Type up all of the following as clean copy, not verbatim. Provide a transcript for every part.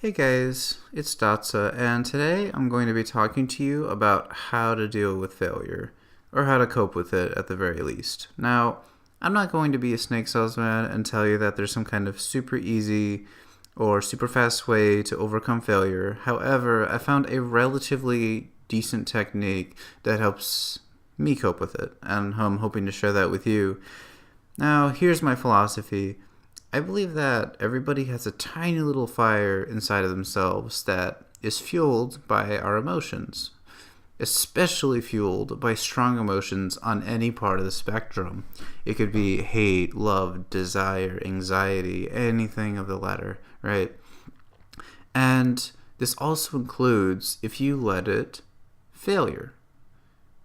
Hey guys, it's Datsa, and today I'm going to be talking to you about how to deal with failure, or how to cope with it at the very least. Now, I'm not going to be a snake salesman and tell you that there's some kind of super easy or super fast way to overcome failure. However, I found a relatively decent technique that helps me cope with it, and I'm hoping to share that with you. Now, here's my philosophy. I believe that everybody has a tiny little fire inside of themselves that is fueled by our emotions, especially fueled by strong emotions on any part of the spectrum. It could be hate, love, desire, anxiety, anything of the latter, right? And this also includes, if you let it, failure.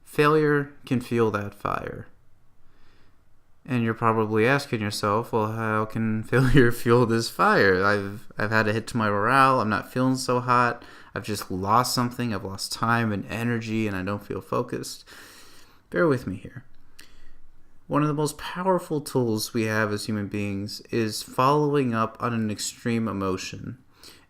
Failure can fuel that fire. And you're probably asking yourself, well, how can failure fuel this fire? I've had a hit to my morale. I'm not feeling so hot. I've just lost something. I've lost time and energy, and I don't feel focused. Bear with me here. One of the most powerful tools we have as human beings is following up on an extreme emotion.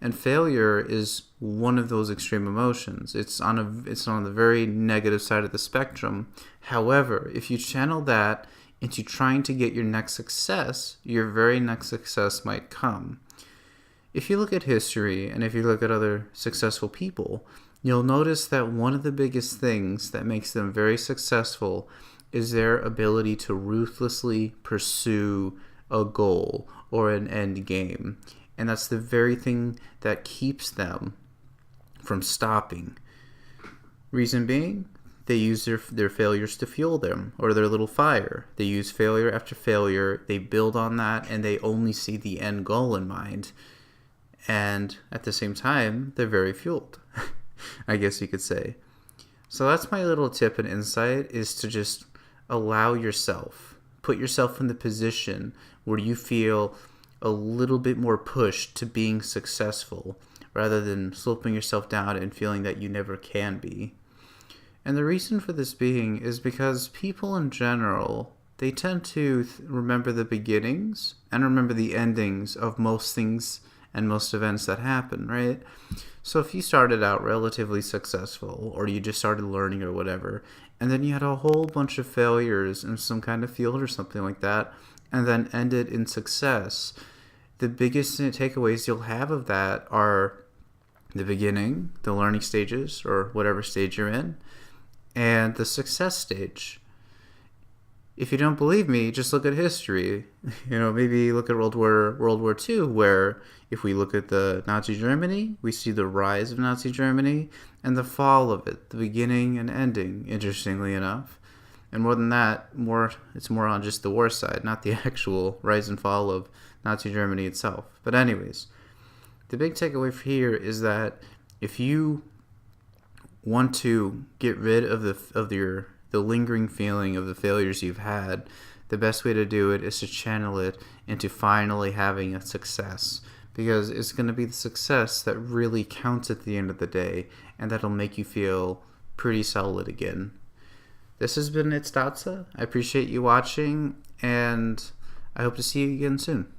And failure is one of those extreme emotions. It's on the very negative side of the spectrum. However, if you channel that into trying to get your next success, your very next success might come. If you look at history and if you look at other successful people, you'll notice that one of the biggest things that makes them very successful is their ability to ruthlessly pursue a goal or an end game. And that's the very thing that keeps them from stopping. Reason being, they use their failures to fuel them, or their little fire. They use failure after failure, they build on that, and they only see the end goal in mind. And at the same time, they're very fueled, I guess you could say. So that's my little tip and insight, is to just allow yourself, put yourself in the position where you feel a little bit more pushed to being successful, rather than sloping yourself down and feeling that you never can be. And the reason for this being is because people in general, they tend to remember the beginnings and remember the endings of most things and most events that happen, right? So if you started out relatively successful, or you just started learning or whatever, and then you had a whole bunch of failures in some kind of field or something like that, and then ended in success, the biggest takeaways you'll have of that are the beginning, the learning stages, or whatever stage you're in, and the success stage. If you don't believe me, just look at history. Maybe look at World War II, where if we look at the Nazi Germany, we see the rise of Nazi Germany and the fall of it, the beginning and ending, interestingly enough. And more than that, it's more on just the war side, not the actual rise and fall of Nazi Germany itself. But anyways, the big takeaway here is that if you want to get rid of the lingering feeling of the failures you've had, the best way to do it is to channel it into finally having a success, because it's going to be the success that really counts at the end of the day, and that'll make you feel pretty solid again. This has been It's Datsa. I appreciate you watching, and I hope to see you again soon.